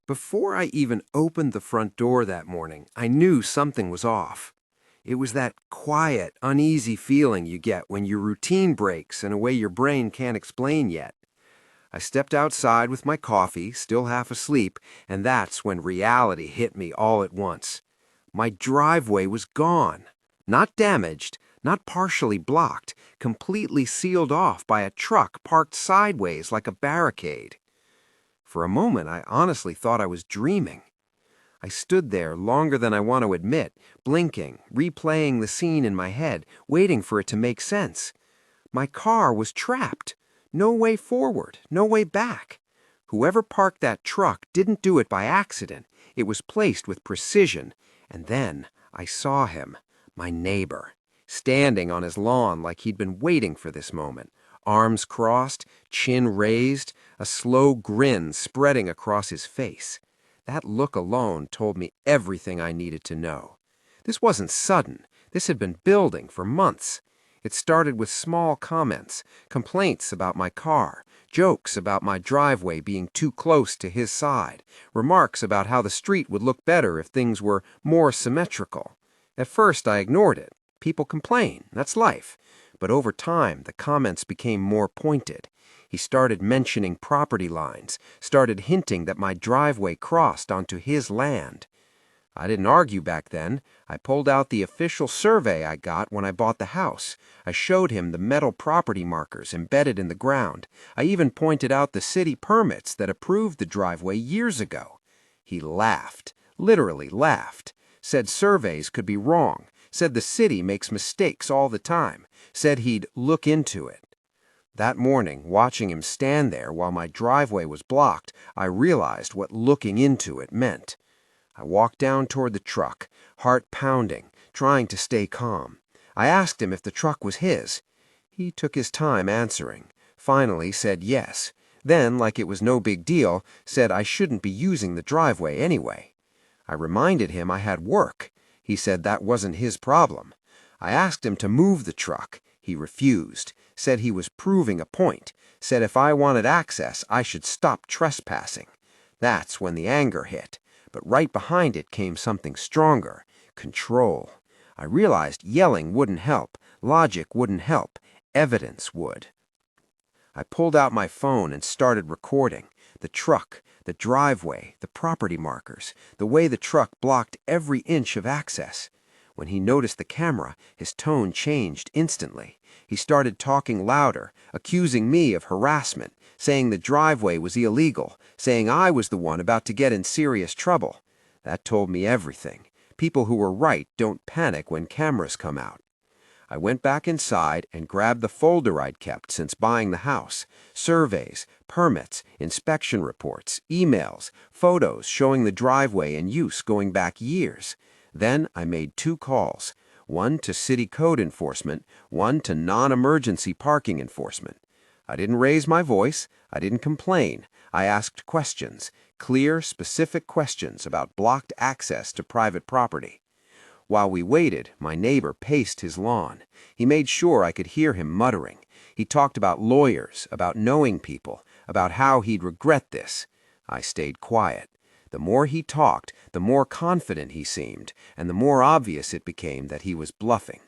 Before I even opened the front door that morning, I knew something was off. It was that quiet, uneasy feeling you get when your routine breaks in a way your brain can't explain yet. I stepped outside with my coffee, still half asleep, and that's when reality hit me all at once. My driveway was gone. Not damaged, not partially blocked, completely sealed off by a truck parked sideways like a barricade. For a moment, I honestly thought I was dreaming. I stood there longer than I want to admit, blinking, replaying the scene in my head, waiting for it to make sense. My car was trapped. No way forward, no way back. Whoever parked that truck didn't do it by accident. It was placed with precision. And then I saw him, my neighbor, standing on his lawn like he'd been waiting for this moment. Arms crossed, chin raised, a slow grin spreading across his face. That look alone told me everything I needed to know. This wasn't sudden. This had been building for months. It started with small comments, complaints about my car, jokes about my driveway being too close to his side, remarks about how the street would look better if things were more symmetrical. At first, I ignored it. People complain. That's life. But over time, the comments became more pointed. He started mentioning property lines, started hinting that my driveway crossed onto his land. I didn't argue back then. I pulled out the official survey I got when I bought the house. I showed him the metal property markers embedded in the ground. I even pointed out the city permits that approved the driveway years ago. He laughed, literally laughed, said surveys could be wrong, said the city makes mistakes all the time, said he'd look into it. That morning, watching him stand there while my driveway was blocked, I realized what looking into it meant. I walked down toward the truck, heart pounding, trying to stay calm. I asked him if the truck was his. He took his time answering, finally said yes. Then, like it was no big deal, said I shouldn't be using the driveway anyway. I reminded him I had work. He said that wasn't his problem. I asked him to move the truck. He refused, said he was proving a point, said if I wanted access, I should stop trespassing. That's when the anger hit. But right behind it came something stronger, control. I realized yelling wouldn't help, logic wouldn't help, evidence would. I pulled out my phone and started recording. The truck, the driveway, the property markers, the way the truck blocked every inch of access. When he noticed the camera, his tone changed instantly. He started talking louder, accusing me of harassment, saying the driveway was illegal, saying I was the one about to get in serious trouble. That told me everything. People who were right don't panic when cameras come out. I went back inside and grabbed the folder I'd kept since buying the house. Surveys, permits, inspection reports, emails, photos showing the driveway in use going back years. Then I made 2 calls, one to city code enforcement, one to non-emergency parking enforcement. I didn't raise my voice. I didn't complain. I asked questions, clear, specific questions about blocked access to private property. While we waited, my neighbor paced his lawn. He made sure I could hear him muttering. He talked about lawyers, about knowing people, about how he'd regret this. I stayed quiet. The more he talked, the more confident he seemed, and the more obvious it became that he was bluffing.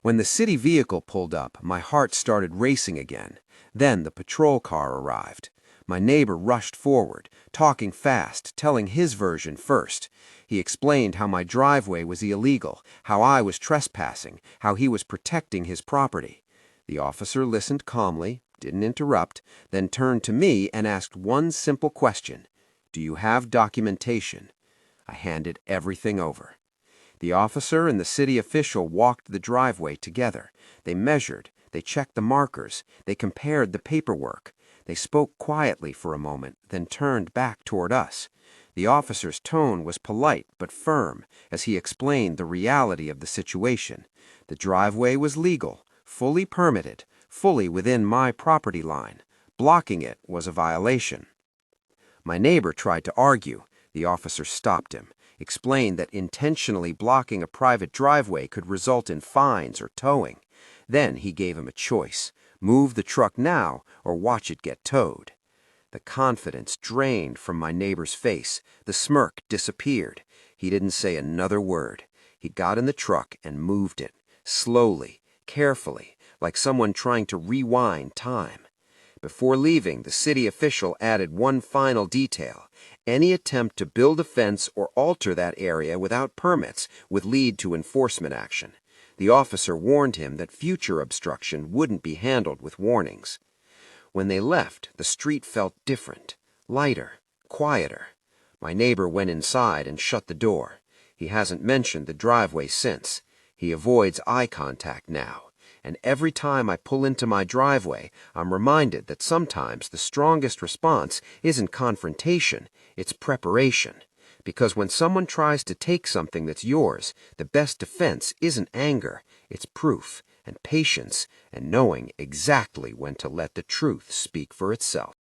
When the city vehicle pulled up, my heart started racing again. Then the patrol car arrived. My neighbor rushed forward, talking fast, telling his version first. He explained how my driveway was illegal, how I was trespassing, how he was protecting his property. The officer listened calmly, didn't interrupt, then turned to me and asked one simple question. Do you have documentation? I handed everything over. The officer and the city official walked the driveway together. They measured, they checked the markers, they compared the paperwork. They spoke quietly for a moment, then turned back toward us. The officer's tone was polite but firm as he explained the reality of the situation. The driveway was legal, fully permitted, fully within my property line. Blocking it was a violation. My neighbor tried to argue. The officer stopped him, explained that intentionally blocking a private driveway could result in fines or towing. Then he gave him a choice: move the truck now or watch it get towed. The confidence drained from my neighbor's face. The smirk disappeared. He didn't say another word. He got in the truck and moved it, slowly, carefully, like someone trying to rewind time. Before leaving, the city official added one final detail. Any attempt to build a fence or alter that area without permits would lead to enforcement action. The officer warned him that future obstruction wouldn't be handled with warnings. When they left, the street felt different, lighter, quieter. My neighbor went inside and shut the door. He hasn't mentioned the driveway since. He avoids eye contact now. And every time I pull into my driveway, I'm reminded that sometimes the strongest response isn't confrontation, it's preparation. Because when someone tries to take something that's yours, the best defense isn't anger, it's proof and patience and knowing exactly when to let the truth speak for itself.